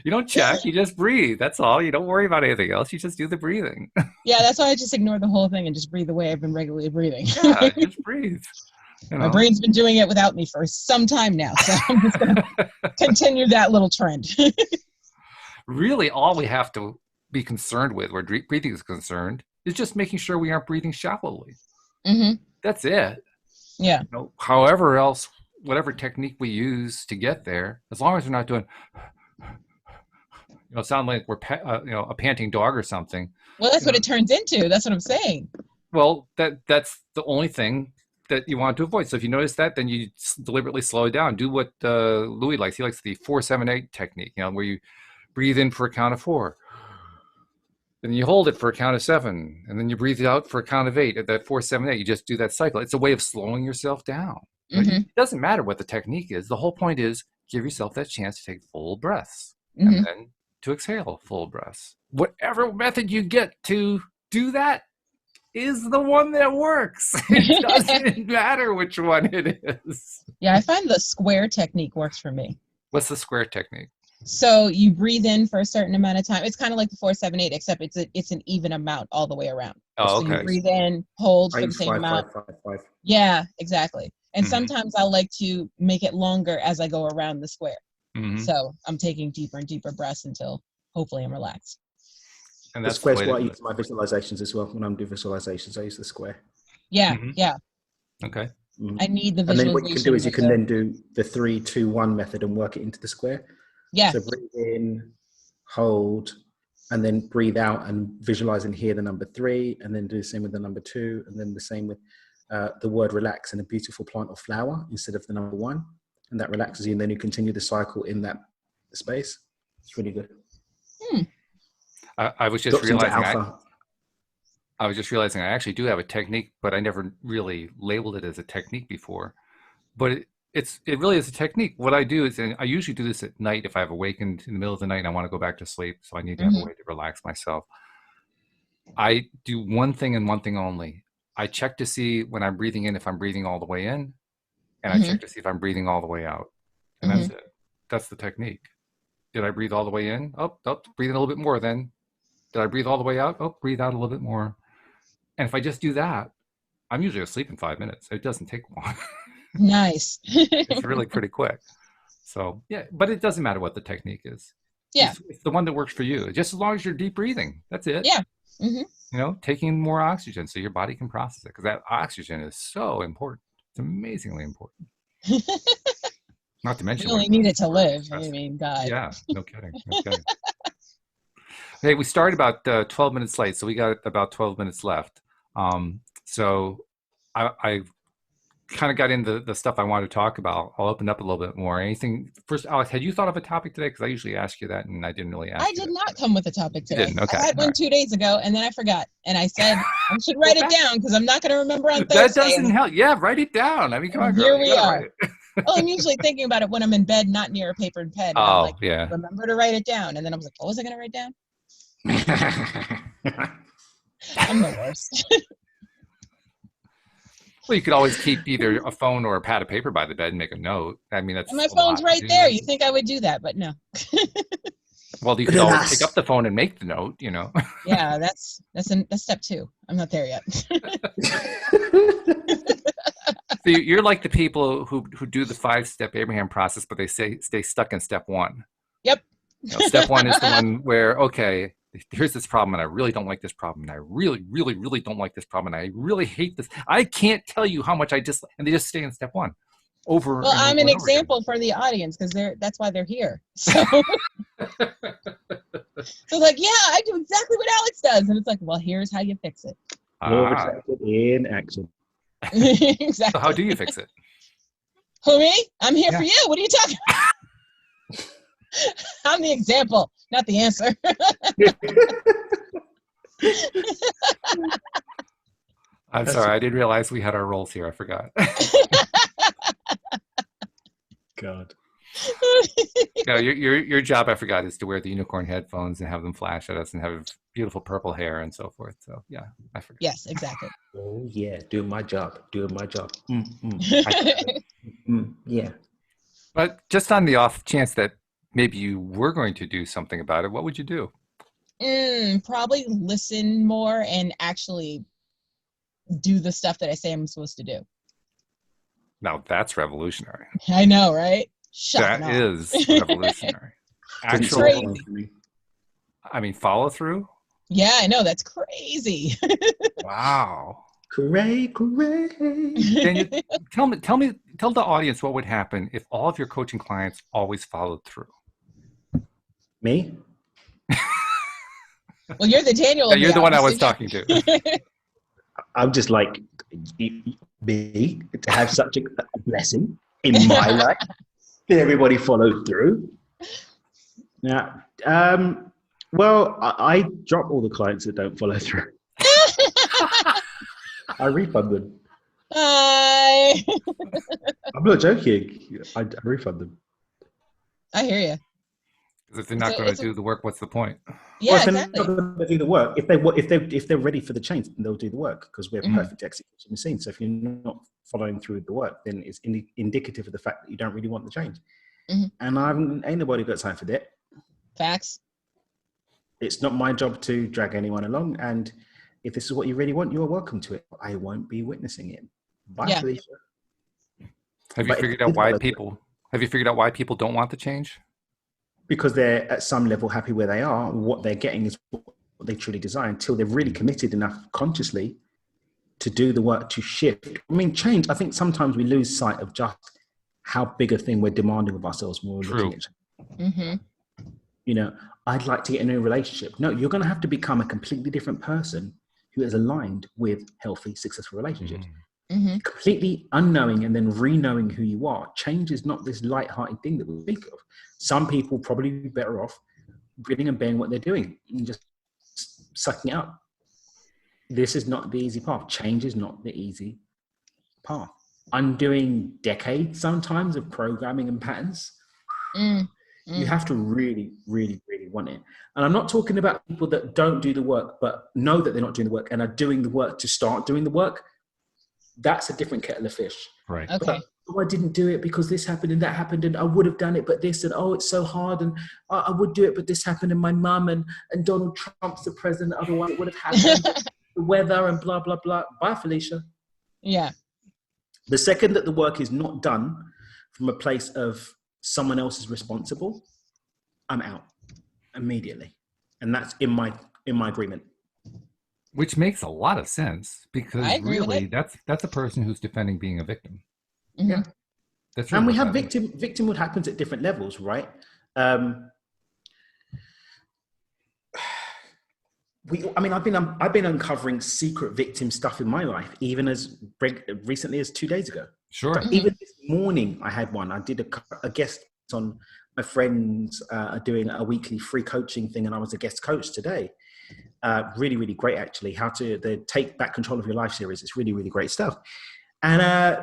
You don't check. You just breathe. That's all. You don't worry about anything else. You just do the breathing. Yeah, that's why I just ignore the whole thing and just breathe the way I've been regularly breathing. Yeah, just breathe. You My know. brain's been doing it without me for some time now, so I'm just going to continue that little trend. Really, all we have to be concerned with, where breathing is concerned, is just making sure we aren't breathing shallowly. Mm-hmm. That's it. Yeah. You know, however else, whatever technique we use to get there, as long as we're not doing, sound like we're a panting dog or something. Well, that's what it turns into. That's what I'm saying. Well, that's the only thing that you want to avoid. So if you notice that, then you deliberately slow it down. Do what Louis likes. He likes the 4-7-8 technique, where you breathe in for a count of 4. Then you hold it for a count of 7, and then you breathe it out for a count of 8. At that 4-7-8, you just do that cycle. It's a way of slowing yourself down. Mm-hmm. It doesn't matter what the technique is. The whole point is give yourself that chance to take full breaths, Mm-hmm. and then to exhale full breaths. Whatever method you get to do that is the one that works. It doesn't matter which one it is. Yeah, I find the square technique works for me. What's the square technique? So you breathe in for a certain amount of time. It's kind of like the 4-7-8, except it's an even amount all the way around. Oh, So okay. you breathe in, hold for the same 5, amount. 5, 5, 5. Yeah, exactly. And Mhm. sometimes I like to make it longer as I go around the square. Mhm. So I'm taking deeper and deeper breaths until hopefully I'm relaxed. And The that's square's the way what I to use my visualizations as well. When I'm doing visualizations, I use the square. Yeah, Mhm. yeah. Okay. I need the And then visualization. what you can do is you can then do the 3-2-1 method and work it into the square. Yeah. So breathe in, hold, and then breathe out and visualize and hear the number 3, and then do the same with the number 2, and then the same with the word relax and a beautiful plant or flower instead of the number 1, and that relaxes you, and then you continue the cycle in that space. It's really good. I was just Drops into realizing alpha. I was just realizing I actually do have a technique, but I never really labeled it as a technique before. But it really is a technique. What I do is, and I usually do this at night if I've awakened in the middle of the night and I want to go back to sleep, so I need to have a way to relax myself. I do one thing and one thing only. I check to see when I'm breathing in if I'm breathing all the way in, and I check to see if I'm breathing all the way out. And that's it. That's the technique. Did I breathe all the way in? Oh, breathe in a little bit more then. Did I breathe all the way out? Oh, breathe out a little bit more. And if I just do that, I'm usually asleep in 5 minutes. It doesn't take long. Nice. It's really pretty quick. So, yeah, but it doesn't matter what the technique is. Yeah. It's the one that works for you. Just as long as you're deep breathing. That's it. Yeah. Taking more oxygen so your body can process it, because that oxygen is so important. It's amazingly important. Not to mention, We only need it to live. I mean, God. Yeah, no kidding. No kidding. Hey, we started about 12 minutes late, so we got about 12 minutes left. So I kind of got into the stuff I wanted to talk about. I'll open up a little bit more. Anything first, Alex? Had you thought of a topic today? Because I usually ask you that, and I didn't really ask. I did not come with a topic today. Okay. I had one 2 days ago, and then I forgot. And I said I should write it down because I'm not going to remember on Thursday. That doesn't help. Yeah, write it down. I mean, come on, girl. Here we are. Well, I'm usually thinking about it when I'm in bed, not near a paper and pen. And I'm like, yeah. remember to write it down. And then I was like, what was I going to write down? I'm the worst. Well, you could always keep either a phone or a pad of paper by the bed and make a note. I mean, that's And my phone's right there. You think I would do that, but no. Well, you could always pick up the phone and make the note, Yeah, that's step 2. I'm not there yet. So you're like the people who do the 5-step Abraham process, but they stay stuck in step 1. Yep. Step 1 is the one where, okay, here's this problem, and I really don't like this problem, and I really, really, really don't like this problem, and I really hate this. I can't tell you how much I dislike, and they just stay in step 1 over. Well, I'm an example again. For the audience because that's why they're here. So, so like, yeah, I do exactly what Alex does, and it's like, well, here's how you fix it. In action. Exactly. So how do you fix it? Who, me? I'm here for you. What are you talking about? I'm the example, not the answer. I'm sorry, I didn't realize we had our roles here. I forgot. God. No, your job, I forgot, is to wear the unicorn headphones and have them flash at us and have beautiful purple hair and so forth. So yeah, I forgot. Yes, exactly. Oh yeah, doing my job. Yeah. But just on the off chance that maybe you were going to do something about it, what would you do? Probably listen more and actually do the stuff that I say I'm supposed to do. Now that's revolutionary. I know, right? Shocking. That is revolutionary. Crazy. I mean, follow through. Yeah, I know. That's crazy. Wow. Correct. Daniel, tell the audience what would happen if all of your coaching clients always followed through. Me? Well, you're the Daniel. Yeah, you're the one I was talking to. I'm just like me to have such a blessing in my life that everybody followed through. Now, well, I drop all the clients that don't follow through. I refund them. I'm not joking. I refund them. I hear you. Because if they're not going to do the work, what's the point? Yeah, well, if exactly. they're not going to do the work, if they're ready for the change, then they'll do the work because we're perfect execution machines. So if you're not following through with the work, then it's indicative of the fact that you don't really want the change. And ain't nobody got time for that. Facts. It's not my job to drag anyone along. And if this is what you really want, you are welcome to it. I won't be witnessing it. Bye, Felicia. Have you figured out why people don't want the change? Because they're at some level happy where they are. What they're getting is what they truly desire until they're really committed enough consciously to do the work to shift. I mean, change, I think sometimes we lose sight of just how big a thing we're demanding of ourselves when we're looking at change. You know, I'd like to get in a relationship. No, you're going to have to become a completely different person who is aligned with healthy, successful relationships. Completely unknowing and then re-knowing who you are. Change is not this light-hearted thing that we think of. Some people probably be better off gritting and bearing what they're doing and just sucking it up. This is not the easy path. Change is not the easy path. Undoing decades sometimes of programming and patterns. You have to really, really, really want it. And I'm not talking about people that don't do the work, but know that they're not doing the work and are doing the work to start doing the work. That's a different kettle of fish. Right. Okay. But, I didn't do it because this happened and that happened and I would have done it, but this and it's so hard and I would do it, but this happened and my mum and Donald Trump's the president, otherwise it would have happened. The weather and blah, blah, blah. Bye, Felicia. Yeah. The second that the work is not done from a place of someone else is responsible, I'm out immediately. And that's in my agreement. Which makes a lot of sense because really that's a person who's defending being a victim. Yeah. That's really and we have victimhood happens at different levels, right? I've been uncovering secret victim stuff in my life, even as recently as 2 days ago. Sure. Even this morning, I had one. I did a guest on my friends are doing a weekly free coaching thing, and I was a guest coach today. Really, really great, actually. How to the Take Back Control of Your Life series. It's really, really great stuff. And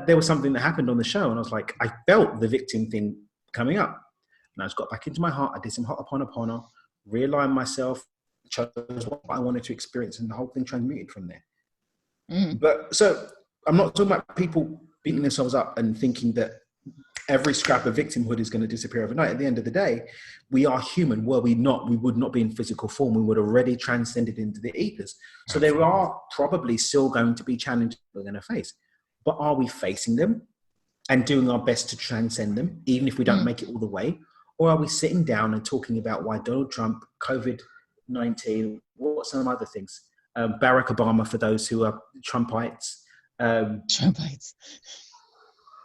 there was something that happened on the show, and I was like, I felt the victim thing coming up, and I just got back into my heart. I did some Ho'oponopono, realigned myself, chose what I wanted to experience, and the whole thing transmuted from there. But so I'm not talking about people beating themselves up and thinking that every scrap of victimhood is going to disappear overnight. At the end of the day, we are human. Were we not, we would not be in physical form. We would already transcended into the ethers. So there are probably still going to be challenges we're going to face. But are we facing them and doing our best to transcend them, even if we don't make it all the way? Or are we sitting down and talking about why Donald Trump, COVID-19, what some other things, Barack Obama for those who are Trumpites,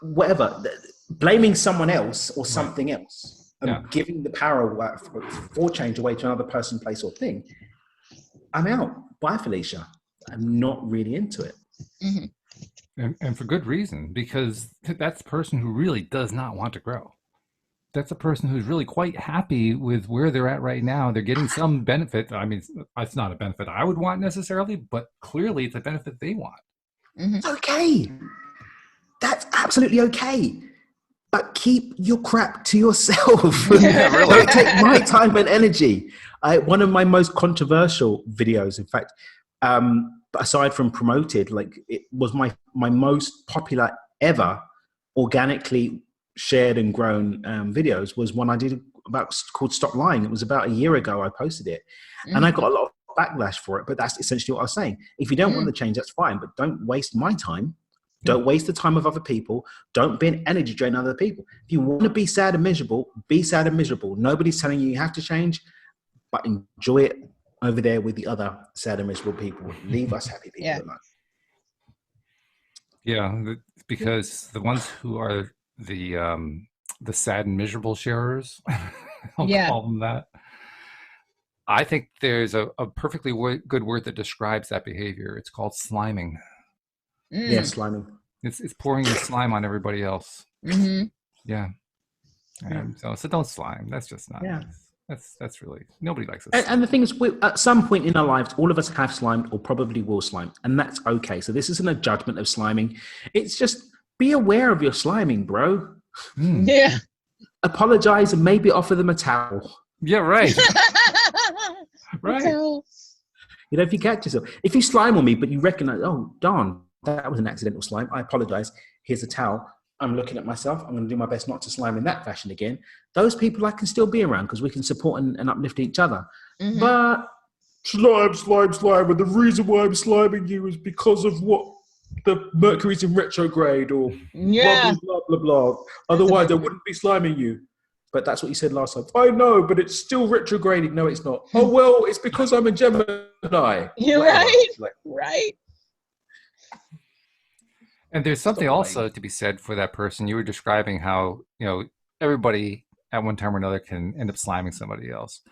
whatever, blaming someone else or something else and giving the power for change away to another person, place or thing. I'm out. Bye, Felicia. I'm not really into it. And for good reason, because that's a person who really does not want to grow. That's a person who's really quite happy with where they're at right now. They're getting some benefit. I mean, it's not a benefit I would want necessarily, but clearly it's a benefit they want. It's okay. That's absolutely okay. but keep your crap to yourself. Yeah, really. Don't take my time and energy. One of my most controversial videos, in fact, aside from promoted, like it was my most popular ever organically shared and grown videos, was one I did called Stop Lying. It was about a year ago I posted it, and I got a lot of backlash for it, but that's essentially what I was saying. If you don't want the change, that's fine, but don't waste my time. Don't waste the time of other people. Don't be an energy drain on other people. If you want to be sad and miserable, be sad and miserable. Nobody's telling you have to change, but enjoy it over there with the other sad and miserable people. Leave us happy people alone. Yeah, because the ones who are the sad and miserable sharers, I'll call them that. I think there's a perfectly good word that describes that behavior. It's called sliming. Yeah, sliming. It's pouring the slime on everybody else. Yeah. So don't slime. That's just not nice. That's really, nobody likes it. And the thing is, at some point in our lives, all of us have slimed or probably will slime, and that's okay. So this isn't a judgment of sliming. It's just be aware of your sliming, bro. Yeah. Apologize and maybe offer them a towel. Yeah, right. Right. You know, if you catch yourself, if you slime on me, but you recognize, oh, darn, that was an accidental slime. I apologize. Here's a towel. I'm looking at myself. I'm going to do my best not to slime in that fashion again. Those people I can still be around because we can support and uplift each other. But slime. And the reason why I'm sliming you is because of what the Mercury's in retrograde or blah, blah, blah, blah. Otherwise, I wouldn't be sliming you. But that's what you said last time. I know, but it's still retrograding. No, it's not. Oh, well, it's because I'm a Gemini. You're right. Right. And there's something also to be said for that person. You were describing how, everybody at one time or another can end up sliming somebody else.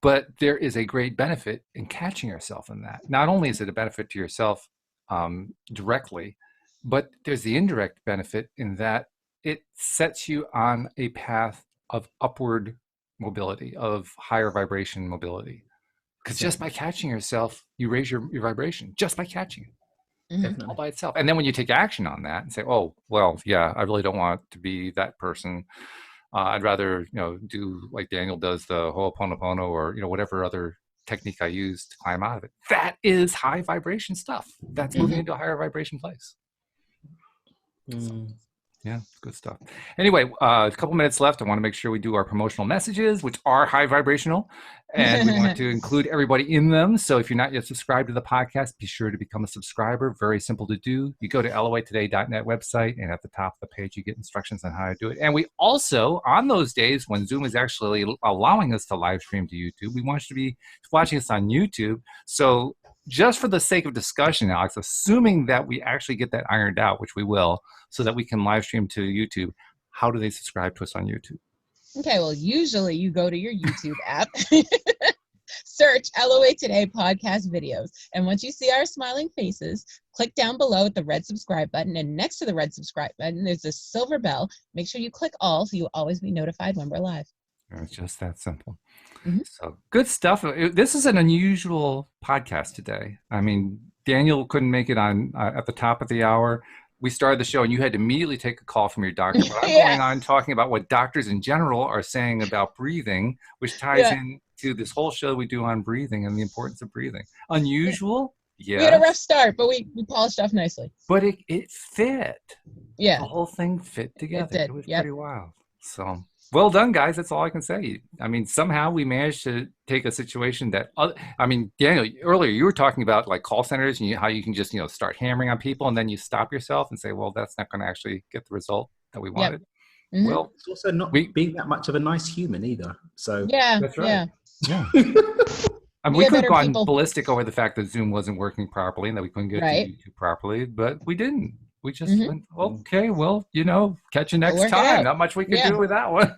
But there is a great benefit in catching yourself in that. Not only is it a benefit to yourself directly, but there's the indirect benefit in that it sets you on a path of upward mobility, of higher vibration mobility. Because just by catching yourself, you raise your vibration, just by catching it. All by itself. And then when you take action on that and say, oh, well, yeah, I really don't want to be that person. I'd rather, do like Daniel does the Ho'oponopono or, whatever other technique I use to climb out of it. That is high vibration stuff. That's moving into a higher vibration place. So, yeah, good stuff. Anyway, a couple minutes left. I want to make sure we do our promotional messages, which are high vibrational, and we want to include everybody in them. So if you're not yet subscribed to the podcast, be sure to become a subscriber. Very simple to do. You go to loatoday.net website, and at the top of the page, you get instructions on how to do it. And we also, on those days when Zoom is actually allowing us to live stream to YouTube, we want you to be watching us on YouTube. So just for the sake of discussion, Alex, assuming that we actually get that ironed out, which we will, so that we can live stream to YouTube, how do they subscribe to us on YouTube? Okay, well, usually you go to your YouTube app, search LOA Today podcast videos, and once you see our smiling faces, click down below at the red subscribe button, and next to the red subscribe button, there's a silver bell. Make sure you click all so you'll always be notified when we're live. It's just that simple. So good stuff. This is an unusual podcast today. I mean, Daniel couldn't make it on at the top of the hour. We started the show and you had to immediately take a call from your doctor. But I'm going on talking about what doctors in general are saying about breathing, which ties into this whole show we do on breathing and the importance of breathing. Unusual? Yeah. We had a rough start, but we polished off nicely. But it fit. Yeah. The whole thing fit together. It did. It was pretty wild. So well done, guys. That's all I can say. I mean, somehow we managed to take a situation that, Daniel, earlier you were talking about like call centers and how you can just, start hammering on people and then you stop yourself and say, well, that's not going to actually get the result that we wanted. Well, it's also not being that much of a nice human either. So yeah, that's right. Yeah. I mean, we could have gone ballistic over the fact that Zoom wasn't working properly and that we couldn't get to YouTube properly, but we didn't. We just went, okay, well, catch you next time. Not much we could do with that one.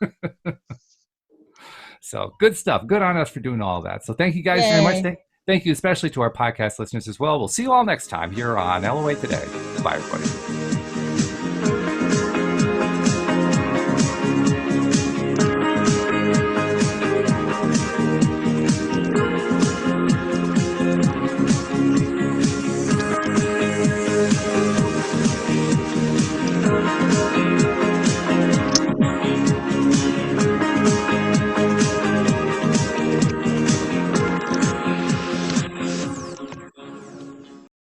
So good stuff. Good on us for doing all that. So thank you guys very much. Thank you especially to our podcast listeners as well. We'll see you all next time here on LOA Today. Bye, everybody.